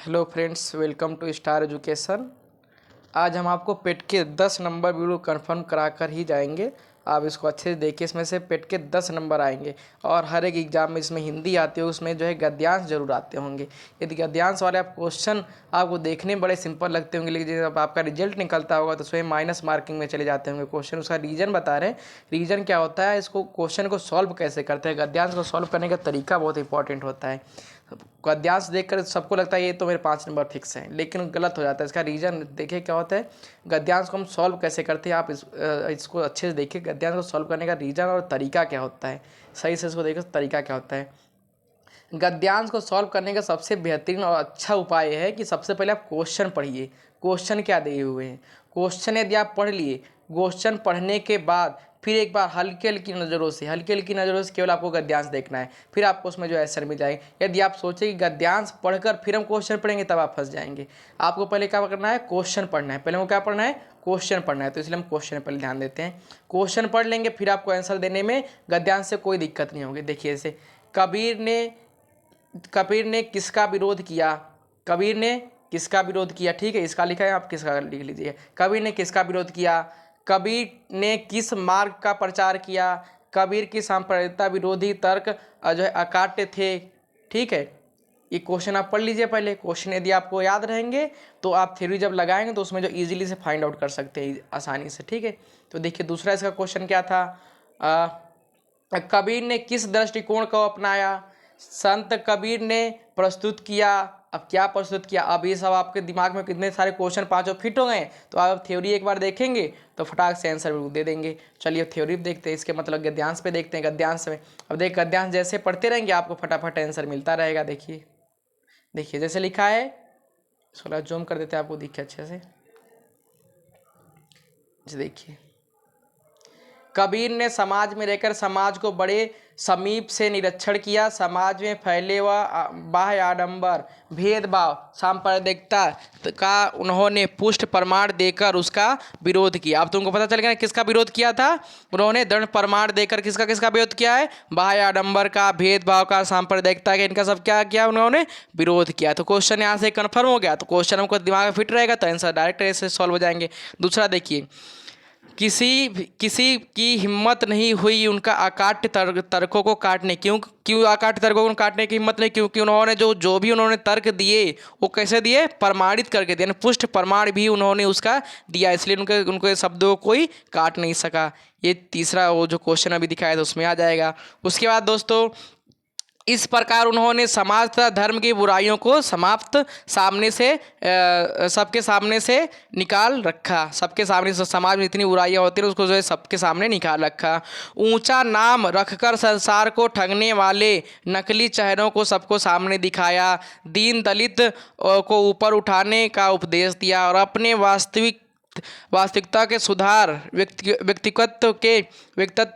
Hello friends, welcome to star education. आज हम आपको पेट के 10 नंबर वीडियो कंफर्म करा कर ही जाएंगे। आप इसको अच्छे से देखिए। इसमें से पेट के 10 नंबर आएंगे और हर एक एग्जाम में इसमें हिंदी आती है, उसमें जो है गद्यांश जरूर आते होंगे। यदि गद्यांश वाले आप क्वेश्चन आपको देखने में बड़े सिंपल लगते होंगे, लेकिन जब आपका रिजल्ट निकलता होगा तो स्वयं माइनस मार्किंग में चले जाते होंगे क्वेश्चन। उसका रीजन बता रहे हैं। रीजन क्या होता है, इसको क्वेश्चन को सॉल्व कैसे करते हैं, गद्यांश को सॉल्व करने का तरीका बहुत इंपॉर्टेंट होता है। गद्यांश देखकर सबको लगता है ये तो मेरे 5 नंबर फिक्स हैं, लेकिन गलत हो जाता है। इसका रीज़न देखिए क्या होता है। गद्यांश को हम सॉल्व कैसे करते हैं, आप इसको अच्छे से देखिए। गद्यांश को सॉल्व करने का रीज़न और तरीका क्या होता है, सही से इसको देखिए तरीका क्या होता है। गद्यांश को सॉल्व करने का सबसे बेहतरीन और अच्छा उपाय है कि सबसे पहले आप क्वेश्चन पढ़िए। क्वेश्चन क्या दिए हुए हैं, क्वेश्चन यदि आप पढ़ लिए, क्वेश्चन पढ़ने के बाद फिर एक बार हल्की हल्की नज़रों से केवल आपको गद्यांश देखना है, फिर आपको उसमें जो आंसर मिल जाएगा। यदि आप सोचें कि गद्यांश पढ़कर फिर हम क्वेश्चन पढ़ेंगे, तब आप फंस जाएंगे। आपको पहले क्या करना है, क्वेश्चन पढ़ना है। पहले वो क्या पढ़ना है, क्वेश्चन पढ़ना है। तो इसलिए हम क्वेश्चन पहले ध्यान देते हैं। क्वेश्चन पढ़ लेंगे, फिर आपको आंसर देने में गद्यांश से कोई दिक्कत नहीं होगी। देखिए जैसे कबीर ने किसका विरोध किया, कबीर ने किसका विरोध किया, ठीक है। इसका लिखा है, आप किसका लिख लीजिए। कबीर ने किसका विरोध किया, कबीर ने किस मार्ग का प्रचार किया, कबीर की सांप्रदायिकता विरोधी तर्क जो है अकाट्य थे, ठीक है। ये क्वेश्चन आप पढ़ लीजिए पहले। क्वेश्चन यदि आपको याद रहेंगे तो आप थ्योरी जब लगाएंगे तो उसमें जो इजीली से फाइंड आउट कर सकते हैं आसानी से, ठीक है। तो देखिए दूसरा इसका क्वेश्चन क्या था, कबीर ने किस दृष्टिकोण को अपनाया, संत कबीर ने प्रस्तुत किया। अब क्या प्रस्तुत किया, अब ये सब आपके दिमाग में कितने सारे क्वेश्चन पांचों फिट हो गए, तो आप थ्योरी एक बार देखेंगे तो फटाक से आंसर दे देंगे। चलिए थ्योरी देखते हैं, इसके मतलब गद्यांश पे देखते हैं। गद्यांश में अब देख, गद्यांश जैसे पढ़ते रहेंगे आपको फटाफट आंसर मिलता रहेगा। देखिए देखिए जैसे लिखा है, थोड़ा जूम कर देते हैं आपको दिखे अच्छे से। देखिए, कबीर ने समाज में रहकर समाज को बड़े समीप से निरीक्षण किया। समाज में फैले हुआ बाह्य आडंबर, भेदभाव, सांप्रदायिकता का उन्होंने पुष्ट प्रमाण देकर उसका विरोध किया। अब तुमको पता चल गया किसका विरोध किया था। उन्होंने दृढ़ प्रमाण देकर किसका किसका विरोध किया है, बाह्य आडंबर का, भेदभाव का, सांप्रदायिकता का, इनका सब क्या किया उन्होंने, विरोध किया। तो क्वेश्चन यहाँ से कन्फर्म हो गया। तो क्वेश्चन हमको दिमाग में फिट रहेगा तो आंसर डायरेक्ट ऐसे सॉल्व हो जाएंगे। दूसरा देखिए, किसी की हिम्मत नहीं हुई उनका अकाट्य तर्कों को काटने। क्यों अकाट्य तर्कों को काटने की हिम्मत नहीं, क्योंकि उन्होंने जो भी उन्होंने तर्क दिए वो कैसे दिए, प्रमाणित करके दिए, पुष्ट प्रमाण भी उन्होंने उसका दिया, इसलिए उनके शब्दों को कोई काट नहीं सका। ये तीसरा वो जो क्वेश्चन अभी दिखाया था उसमें आ जाएगा। उसके बाद दोस्तों, इस प्रकार उन्होंने समाज तथा धर्म की बुराइयों को सामने से सबके सामने से निकाल रखा। सबके सामने से, समाज में इतनी बुराइयां होती हैं उसको जो है सबके सामने निकाल रखा। ऊंचा नाम रखकर संसार को ठगने वाले नकली चेहरों को सबको सामने दिखाया। दीन दलित को ऊपर उठाने का उपदेश दिया और अपने वास्तविकता के सुधार, व्यक्तित्व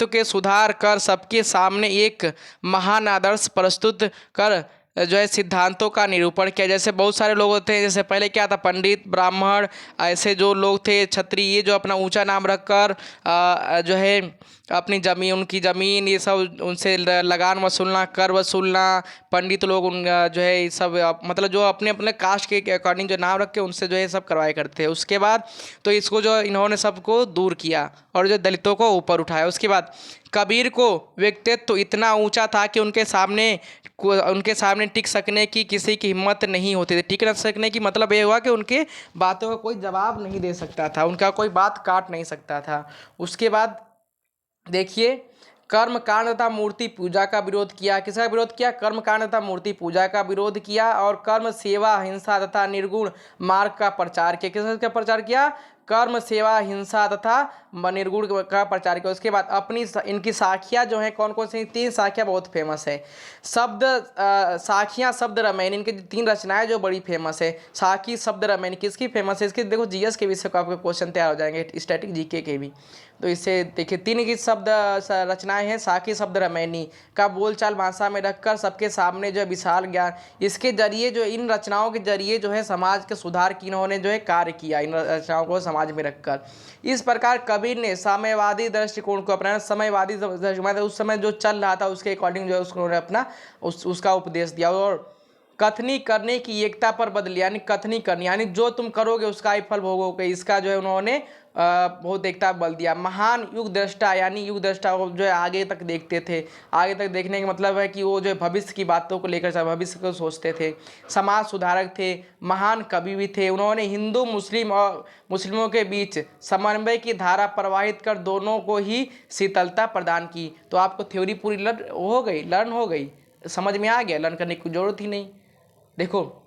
के सुधार कर सबके सामने एक महान आदर्श प्रस्तुत कर जो है सिद्धांतों का निरूपण किया। जैसे बहुत सारे लोग होते हैं, जैसे पहले क्या था, पंडित, ब्राह्मण, ऐसे जो लोग थे, क्षत्रिय, ये जो अपना ऊंचा नाम रखकर जो है अपनी ज़मीन, उनकी ज़मीन, ये सब उनसे लगान वसूलना, कर वसूलना, पंडित लोग उन जो है ये सब मतलब जो अपने अपने कास्ट के अकॉर्डिंग जो नाम रख के उनसे जो है सब करवाया करते हैं। उसके बाद तो इसको जो इन्होंने सबको दूर किया और जो दलितों को ऊपर उठाया। उसके बाद कबीर को व्यक्तित्व इतना ऊंचा था कि उनके सामने टिक सकने की किसी की हिम्मत नहीं होती थी। टिक न सकने की मतलब ये हुआ कि उनके बातों का कोई जवाब नहीं दे सकता था, उनका कोई बात काट नहीं सकता था। उसके बाद देखिए, कर्म कांड तथा मूर्ति पूजा का विरोध किया। किसका विरोध किया, कर्म कांड तथा मूर्ति पूजा का विरोध किया और कर्म सेवा हिंसा तथा निर्गुण मार्ग का प्रचार किया। किसका प्रचार किया, कर्म सेवा हिंसा तथा निर्गुण का प्रचार किया। उसके बाद अपनी इनकी साखियाँ जो हैं कौन कौन सी, 3 साखियाँ बहुत फेमस है। साखियाँ शब्द रामायण, इनकी 3 रचनाएं जो बड़ी फेमस है। साखी शब्द रामायण किसकी फेमस है, इसके देखो जीएस के विषय को आपके क्वेश्चन तैयार हो जाएंगे, स्टैटिक जीके के भी। तो इससे देखिए 3 की शब्द रचनाएं हैं। साखी शब्द रामायणी का बोलचाल भाषा में रखकर सबके सामने जो है विशाल ज्ञान, इसके जरिए जो इन रचनाओं के जरिए जो है समाज के सुधार की इन्होंने जो है कार्य किया, इन रचनाओं को समाज में रखकर। इस प्रकार कबीर ने साम्यवादी दृष्टिकोण को अपनाया। साम्यवादी दृष्टिकोण उस समय जो चल रहा था उसके अकॉर्डिंग जो है उसको अपना उसका उपदेश दिया। और कथनी करने की एकता पर बदली, यानी कथनी करनी यानी जो तुम करोगे उसका ही फल भोगोगे, इसका जो है उन्होंने बहुत एकता बल दिया। महान युग दृष्टा, यानी युग दृष्टा वो जो है आगे तक देखते थे, आगे तक देखने का मतलब है कि वो जो है भविष्य की बातों को लेकर भविष्य को सोचते थे। समाज सुधारक थे, महान कवि भी थे। उन्होंने हिंदू मुस्लिम और मुस्लिमों के बीच समन्वय की धारा प्रवाहित कर दोनों को ही शीतलता प्रदान की। तो आपको थ्योरी पूरी लर्न हो गई, समझ में आ गया, लर्न करने की जरूरत ही नहीं। देखो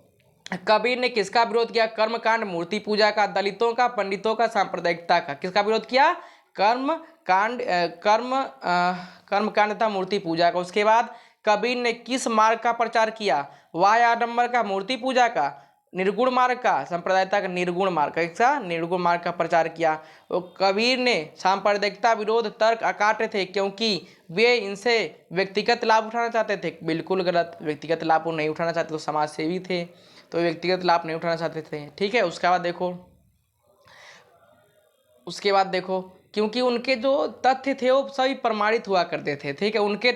कबीर ने किसका विरोध किया? कर्मकांड, मूर्ति पूजा का, दलितों का, पंडितों का, सांप्रदायिकता का। किसका विरोध किया? कर्मकांड था, मूर्ति पूजा का। उसके बाद कबीर ने किस मार्ग का प्रचार किया? वाय आडंबर का, मूर्ति पूजा का, निर्गुण मार्ग का, सांप्रदायिकता का, निर्गुण मार्ग का। इसका निर्गुण मार्ग का प्रचार किया। तो कबीर ने सांप्रदायिकता विरोध तर्क अकाट्य थे क्योंकि वे इनसे व्यक्तिगत लाभ उठाना चाहते थे। बिल्कुल गलत, व्यक्तिगत लाभ वो नहीं उठाना चाहते, तो समाज सेवी थे, तो व्यक्तिगत लाभ नहीं उठाना चाहते थे। ठीक है, उसके बाद देखो क्योंकि उनके जो तथ्य थे वो सभी प्रमाणित हुआ करते थे। ठीक है, उनके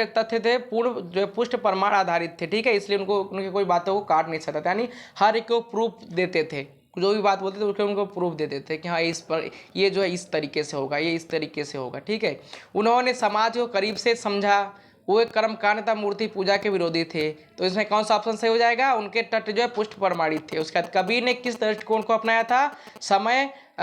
तथ्य थे पूर्ण जो पुष्ट प्रमाण आधारित थे। ठीक है, इसलिए उनके कोई बातों को काट नहीं सकता था, यानी हर एक को प्रूफ देते थे। जो भी बात बोलते थे उसके उनको प्रूफ देते थे कि हाँ इस पर ये जो है इस तरीके से होगा, ये इस तरीके से होगा। ठीक है, उन्होंने समाज को करीब से समझा। वो एक कर्मकांड तथा मूर्ति पूजा के विरोधी थे। तो इसमें कौन सा ऑप्शन सही हो जाएगा? उनके तथ्य जो है पुष्ट प्रमाणित थे। उसके बाद कबीर ने किस दृष्टिकोण को अपनाया था?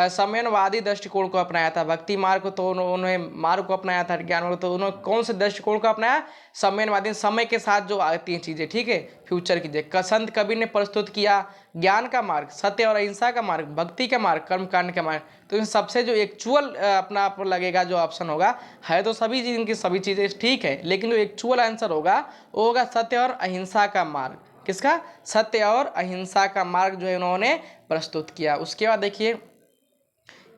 समयवादी दृष्टिकोण को अपनाया था। भक्ति मार्ग को तो उन्होंने मार्ग को अपनाया था, ज्ञान मार्ग तो उन्होंने कौन से दृष्टिकोण को अपनाया? समयवादी, समय के साथ जो आती हैं चीजें। ठीक है, फ्यूचर की संत कबीर ने प्रस्तुत किया ज्ञान का मार्ग, सत्य और अहिंसा का मार्ग, भक्ति का मार्ग, कर्मकांड का मार्ग। तो इन सबसे जो एक्चुअल अपना आप लगेगा जो ऑप्शन होगा, है तो सभी चीज इनकी सभी चीजें ठीक है, लेकिन जो एक्चुअल आंसर होगा वो होगा सत्य और अहिंसा का मार्ग। किसका? सत्य और अहिंसा का मार्ग जो है उन्होंने प्रस्तुत किया। उसके बाद देखिए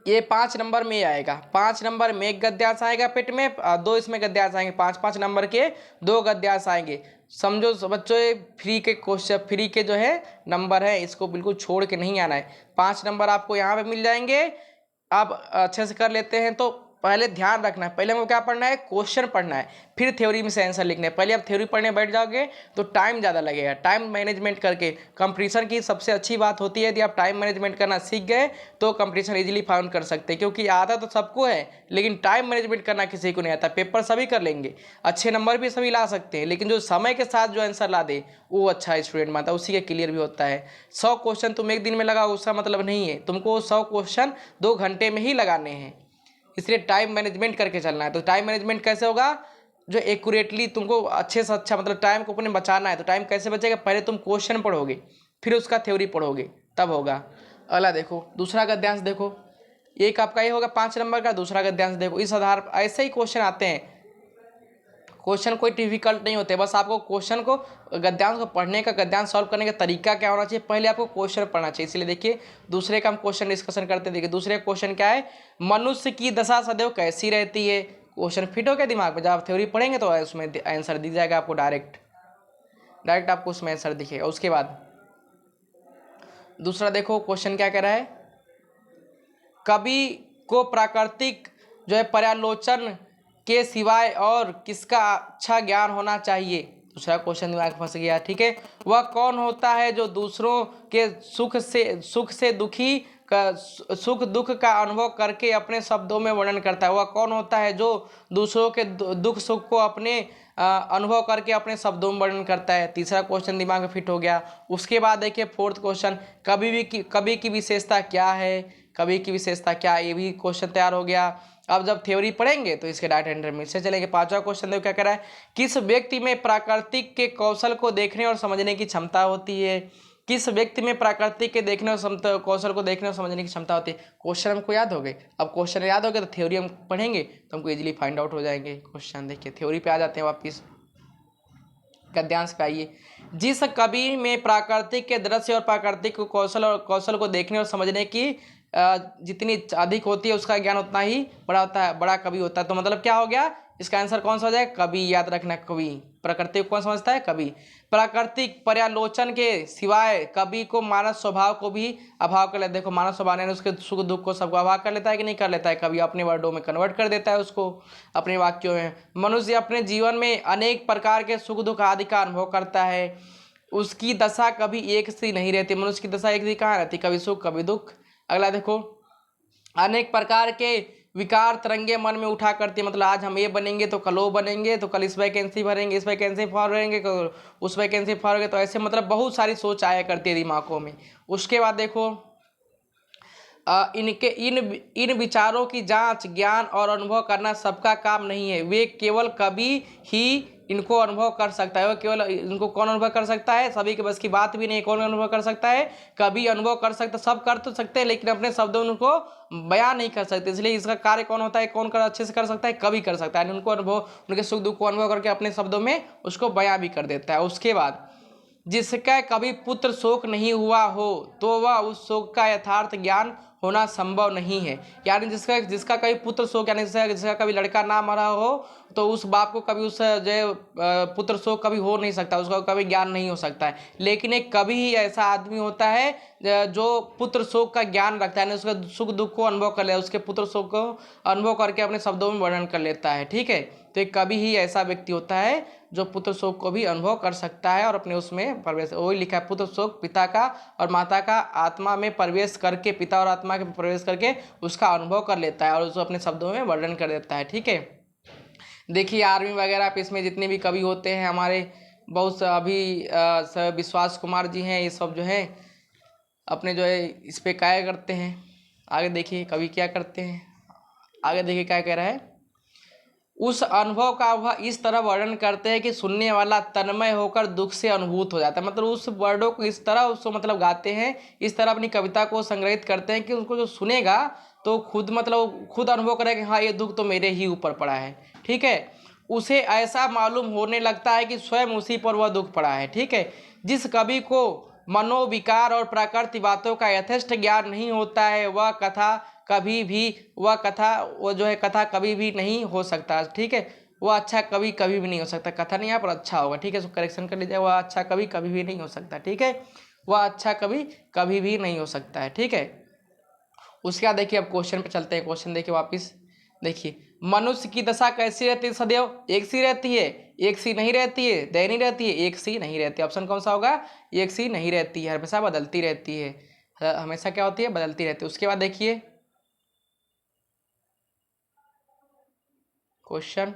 ये 5 नंबर में आएगा। 5 नंबर में एक गद्यांश आएगा पेट में, 2 इसमें गद्यांश आएंगे। 5-5 नंबर के 2 गद्यांश आएंगे। समझो बच्चों, फ्री के क्वेश्चन, फ्री के जो है नंबर है, इसको बिल्कुल छोड़ के नहीं आना है। 5 नंबर आपको यहाँ पे मिल जाएंगे। आप अच्छे से कर लेते हैं तो पहले ध्यान रखना है, पहले हमको क्या पढ़ना है? क्वेश्चन पढ़ना है, फिर थ्योरी में से आंसर लिखना है। पहले आप थ्योरी पढ़ने बैठ जाओगे तो टाइम ज़्यादा लगेगा। टाइम मैनेजमेंट करके कंपटीशन की सबसे अच्छी बात होती है यदि आप टाइम मैनेजमेंट करना सीख गए तो कंपटीशन इजीली फाउंड कर सकते हैं, क्योंकि आता तो सबको है लेकिन टाइम मैनेजमेंट करना किसी को नहीं आता। पेपर सभी कर लेंगे, अच्छे नंबर भी सभी ला सकते हैं, लेकिन जो समय के साथ जो आंसर ला दे वो अच्छा स्टूडेंट मानता है, उसी के क्लियर भी होता है। 100 क्वेश्चन तुम एक दिन में लगाओ उसका मतलब नहीं है, तुमको 100 क्वेश्चन 2 घंटे में ही लगाने हैं, इसलिए टाइम मैनेजमेंट करके चलना है। तो टाइम मैनेजमेंट कैसे होगा? जो एक्यूरेटली तुमको अच्छे से अच्छा मतलब टाइम को अपने बचाना है। तो टाइम कैसे बचेगा? पहले तुम क्वेश्चन पढ़ोगे, फिर उसका थ्योरी पढ़ोगे, तब होगा। अगला देखो, दूसरा गद्यांश देखो। एक आपका ये होगा 5 नंबर का, दूसरा गद्यांश देखो। इस आधार ऐसे ही क्वेश्चन आते हैं, क्वेश्चन कोई डिफिकल्ट नहीं होते, बस आपको क्वेश्चन को गद्यांश को पढ़ने का, गद्यांश सॉल्व करने का तरीका क्या होना चाहिए, पहले आपको क्वेश्चन पढ़ना चाहिए। इसलिए देखिए दूसरे का हम क्वेश्चन डिस्कशन करते हैं। देखिए दूसरे क्वेश्चन क्या है? मनुष्य की दशा सदैव कैसी रहती है? क्वेश्चन फिट हो गया दिमाग में? जब आप थ्योरी पढ़ेंगे तो उसमें आंसर दिख जाएगा आपको, डायरेक्ट आपको उसमें आंसर दिखेगा। उसके बाद दूसरा देखो क्वेश्चन क्या कह रहा है? कवि को प्राकृतिक जो है पर्यालोचन के सिवाय और किसका अच्छा ज्ञान होना चाहिए? दूसरा क्वेश्चन दिमाग फंस गया। ठीक है, वह कौन होता है जो दूसरों के सुख दुख का अनुभव करके अपने शब्दों में वर्णन करता है? वह कौन होता है जो दूसरों के दुख सुख को अपने अनुभव करके अपने शब्दों में वर्णन करता है? तीसरा क्वेश्चन दिमाग में फिट हो गया। उसके बाद देखिए 4th क्वेश्चन, कवि की विशेषता क्या है? कवि की विशेषता क्या? ये भी क्वेश्चन तैयार हो गया। अब जब थ्योरी पढ़ेंगे तो इसके राइट हैंडर में से चलेंगे। 5वां क्वेश्चन देखो क्या कह रहा है? किस व्यक्ति में प्राकृतिक के कौशल को देखने और समझने की क्षमता होती है? किस व्यक्ति में प्राकृतिक के देखने और कौशल को देखने और समझने की क्षमता होती है? क्वेश्चन हमको याद हो गए। अब क्वेश्चन याद हो गए तो थ्योरी हम पढ़ेंगे तो हमको इजीली फाइंड आउट हो जाएंगे क्वेश्चन। देखिए थ्योरी पे आ जाते हैं वापिस, गद्यांश पे आइए। जिस कवि में प्राकृतिक के दृश्य और प्राकृतिक कौशल को देखने और समझने की जितनी अधिक होती है उसका ज्ञान उतना ही बड़ा होता है, बड़ा कवि होता है। तो मतलब क्या हो गया? इसका आंसर कौन सा हो जाएगा? कवि। याद रखना, कवि। प्रकृति को कौन समझता है? कवि। प्राकृतिक पर्यालोचन के सिवाय कवि को मानव स्वभाव को भी अभाव कर लेता है। देखो मानव स्वभाव ने उसके सुख दुख को सबको अभाव कर लेता है कि नहीं कर लेता है? कवि अपने वर्डों में कन्वर्ट कर देता है उसको, अपने वाक्यों में। मनुष्य अपने जीवन में अनेक प्रकार के सुख दुख आदि का अनुभव करता है, उसकी दशा कभी एक सी नहीं रहती। मनुष्य की दशा एक सी कहाँ रहती? कभी सुख कभी दुख। अगला देखो, अनेक प्रकार के विकार तरंगे मन में उठा करती है। मतलब आज हम ये बनेंगे तो कल वो बनेंगे, तो कल इस वैकेंसी भरेंगे, इस वैकेंसी फॉर्म भरेंगे, उस वैकेंसी फॉर्म भरेंगे, तो ऐसे मतलब बहुत सारी सोच आया करती है दिमागों में। उसके बाद देखो, इनके इन विचारों की जांच, ज्ञान और अनुभव करना सबका काम नहीं है। वे केवल कभी ही इनको अनुभव कर सकता है। वो केवल इनको कौन अनुभव कर सकता है? सभी के बस की बात भी नहीं। कौन अनुभव कर सकता है? कभी अनुभव कर सकता। सब कर तो सकते हैं लेकिन अपने शब्दों में उनको बयान नहीं कर सकते। इसलिए इसका कार्य कौन होता है? कौन कर अच्छे से कर सकता है? कवि कर सकता है। यानी उनको अनुभव, उनके सुख दुख को अनुभव करके अपने शब्दों में उसको बयां भी कर देता है। उसके बाद, जिसका कभी पुत्र शोक नहीं हुआ हो तो वह उस शोक का यथार्थ ज्ञान होना संभव नहीं है। यानी जिसका कभी पुत्र शोक, यानी जिसका कभी लड़का ना मरा हो तो उस बाप को कभी उस जो पुत्र शोक कभी हो नहीं सकता, उसका कभी ज्ञान नहीं हो सकता है। लेकिन एक कभी ही ऐसा आदमी होता है जो पुत्र शोक का ज्ञान रखता है, यानी उसका सुख दुख को अनुभव कर लेता है, उसके पुत्र शोक को अनुभव करके अपने शब्दों में वर्णन कर लेता है। ठीक है, तो एक कभी ही ऐसा व्यक्ति होता है जो पुत्र शोक को भी अनुभव कर सकता है और अपने उसमें प्रवेश, वही लिखा है, पुत्र शोक पिता का और माता का आत्मा में प्रवेश करके, पिता और आत्मा के प्रवेश करके उसका अनुभव कर लेता है और उसको अपने शब्दों में वर्णन कर देता है। ठीक है, देखिए आर्मी वगैरह पे इसमें जितने भी कवि होते हैं हमारे, बहुत से अभी विश्वास कुमार जी हैं, ये सब जो है अपने जो है इस पे क्या करते हैं। आगे देखिए कवि क्या करते हैं, आगे देखिए क्या कह रहा है। उस अनुभव का वह इस तरह वर्णन करते हैं कि सुनने वाला तन्मय होकर दुख से अनुभूत हो जाता है। मतलब उस वर्डों को इस तरह उसको मतलब गाते हैं, इस तरह अपनी कविता को संग्रहित करते हैं कि उनको जो सुनेगा तो खुद मतलब खुद अनुभव करेगा कि हाँ ये दुख तो मेरे ही ऊपर पड़ा है। ठीक है, उसे ऐसा मालूम होने लगता है कि स्वयं उसी पर वह दुख पड़ा है। ठीक है, जिस कवि को मनोविकार और प्राकृत बातों का यथेष्ट ज्ञान नहीं होता है वह जो है कथा कभी भी नहीं हो सकता। ठीक है, वह अच्छा कवि कभी भी नहीं हो सकता। कथा नहीं यहाँ पर अच्छा होगा। ठीक है, इसको करेक्शन कर लीजिए, वह अच्छा कवि कभी भी नहीं हो सकता। ठीक है, वह अच्छा कवि कभी भी नहीं हो सकता है। ठीक है, उसके बाद देखिए अब क्वेश्चन पे चलते हैं। क्वेश्चन देखिए वापिस देखिए, मनुष्य की दशा कैसी रहती है? सदैव एक सी रहती है, एक सी नहीं रहती है, दयनीय रहती है, एक सी नहीं रहती। ऑप्शन कौन सा होगा? एक सी नहीं रहती है, हमेशा बदलती रहती है। हमेशा क्या होती है? बदलती रहती है। उसके बाद देखिए क्वेश्चन,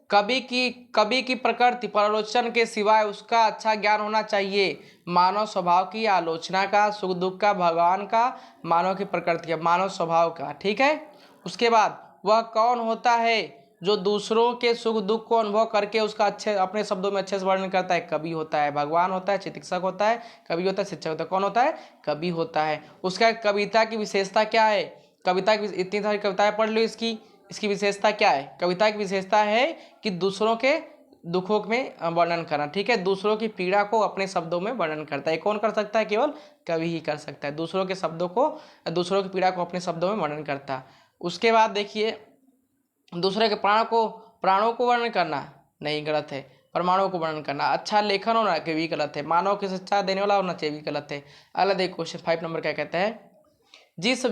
कवि की प्रकृति पर्यालोचन के सिवाय उसका अच्छा ज्ञान होना चाहिए। मानव स्वभाव की आलोचना का, सुख दुख का, भगवान का, मानव की प्रकृति का, मानव स्वभाव का। ठीक है, उसके बाद वह कौन होता है जो दूसरों के सुख दुख को अनुभव करके उसका अच्छे अपने शब्दों में अच्छे से वर्णन करता है? कवि होता है। भगवान होता है, चिकित्सक होता है, कवि होता है, शिक्षक होता है। कौन होता है? कवि होता है। उसका कविता की विशेषता क्या है? कविता की इतनी सारी कविताएं पढ़ लो, इसकी विशेषता क्या है? कविता की विशेषता है कि दूसरों के दुखों में वर्णन करना। ठीक है, दूसरों की पीड़ा को अपने शब्दों में वर्णन करता है। कौन कर सकता है? केवल कवि ही कर सकता है। दूसरों के शब्दों को, दूसरों की पीड़ा को अपने शब्दों में वर्णन करता है। उसके बाद देखिए, दूसरे के प्राणों को वर्णन करना नहीं, गलत है। परमाणु को वर्णन करना, अच्छा लेखन होना के भी गलत है। मानव की शिक्षा देने वाला होना चाहिए, भी गलत है। अगला देखिए क्वेश्चन 5 नंबर क्या कहता है। जिस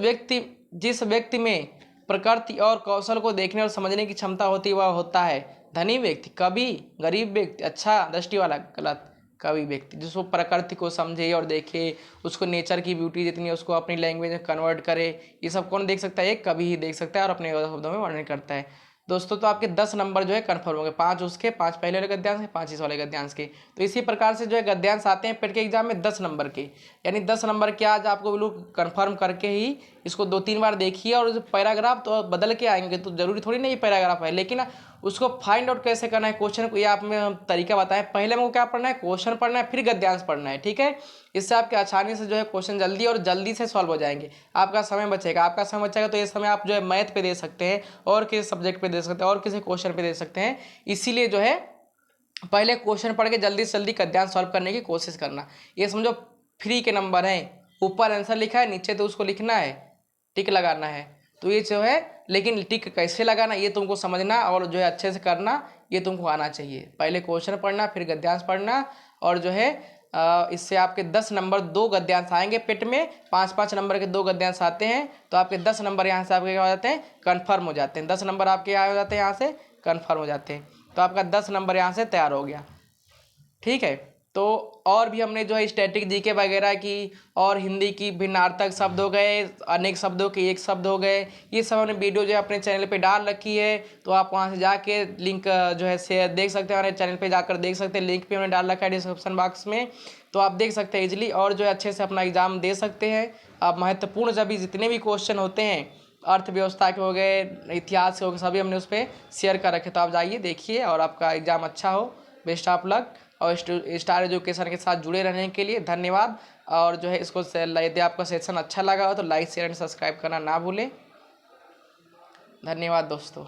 व्यक्ति में प्रकृति और कौशल को देखने और समझने की क्षमता होती है वह होता है धनी व्यक्ति। कवि गरीब व्यक्ति, अच्छा दृष्टि वाला, गलत। कवि व्यक्ति जिसको प्रकृति को समझे और देखे, उसको नेचर की ब्यूटी जितनी है उसको अपनी लैंग्वेज में कन्वर्ट करे, ये सब कौन देख सकता है? एक कवि ही देख सकता है और अपने शब्दों में वर्णन करता है। दोस्तों तो आपके 10 नंबर जो है कन्फर्म होंगे, 5 उसके, 5 पहले वाले गद्यांश के, 5 इस वाले गद्यांश के। तो इसी प्रकार से जो है गद्यांश आते हैं पेट के एग्जाम में 10 नंबर के, यानी 10 नंबर के आज आपको बिल्कुल कन्फर्म करके ही इसको 2-3 बार देखिए। और पैराग्राफ तो बदल के आएंगे तो जरूरी थोड़ी नहीं पैराग्राफ है, लेकिन उसको फाइंड आउट कैसे करना है क्वेश्चन को, ये आप में हम तरीका बताएं। पहले हमको क्या पढ़ना है? क्वेश्चन पढ़ना है, फिर गद्यांश पढ़ना है। ठीक है, इससे आपके आसानी से जो है क्वेश्चन जल्दी से सॉल्व हो जाएंगे। आपका समय बचेगा, तो ये समय आप जो है मैथ पे दे सकते हैं, और किसी सब्जेक्ट पे दे सकते हैं, और किसी क्वेश्चन पे दे सकते हैं। इसीलिए जो है पहले क्वेश्चन पढ़ के जल्दी से जल्दी गद्यांश सॉल्व करने की कोशिश करना। ये समझो फ्री के नंबर हैं, ऊपर आंसर लिखा है, नीचे तो उसको लिखना है, टिक लगाना है। तो ये जो है लेकिन टिक कैसे लगाना ये तुमको समझना और जो है अच्छे से करना ये तुमको आना चाहिए। पहले क्वेश्चन पढ़ना, फिर गद्यांश पढ़ना, और जो है इससे आपके 10 नंबर 2 गद्यांश आएंगे पेट में। 5-5 नंबर के 2 गद्यांश आते हैं तो आपके 10 नंबर यहाँ से आपके क्या हो जाते हैं, कन्फर्म हो जाते हैं। 10 नंबर आपके यहाँ हो जाते हैं, यहाँ से कन्फर्म हो जाते हैं। तो आपका 10 नंबर यहाँ से तैयार हो गया। ठीक है, तो और भी हमने जो है स्टैटिक जीके वगैरह की और हिंदी की भिन्नार्थक शब्द हो गए, अनेक शब्दों के एक शब्द हो गए, ये सब हमने वीडियो जो है अपने चैनल पे डाल रखी है। तो आप वहाँ से जाके लिंक जो है शेयर देख सकते हैं, हमारे चैनल पे जाकर देख सकते हैं। लिंक भी हमने डाल रखा है डिस्क्रिप्शन बॉक्स में, तो आप देख सकते हैं इजीली और जो है अच्छे से अपना एग्ज़ाम दे सकते हैं। आप महत्वपूर्ण सभी जितने भी क्वेश्चन होते हैं अर्थव्यवस्था के हो गए, इतिहास के हो गए, सभी हमने उस पर शेयर कर रखे। तो आप जाइए देखिए और आपका एग्ज़ाम अच्छा हो। Best of luck. और स्टार एजुकेशन के साथ जुड़े रहने के लिए धन्यवाद। और जो है इसको यदि आपका सेशन अच्छा लगा हो तो लाइक शेयर एंड सब्सक्राइब करना ना भूलें। धन्यवाद दोस्तों।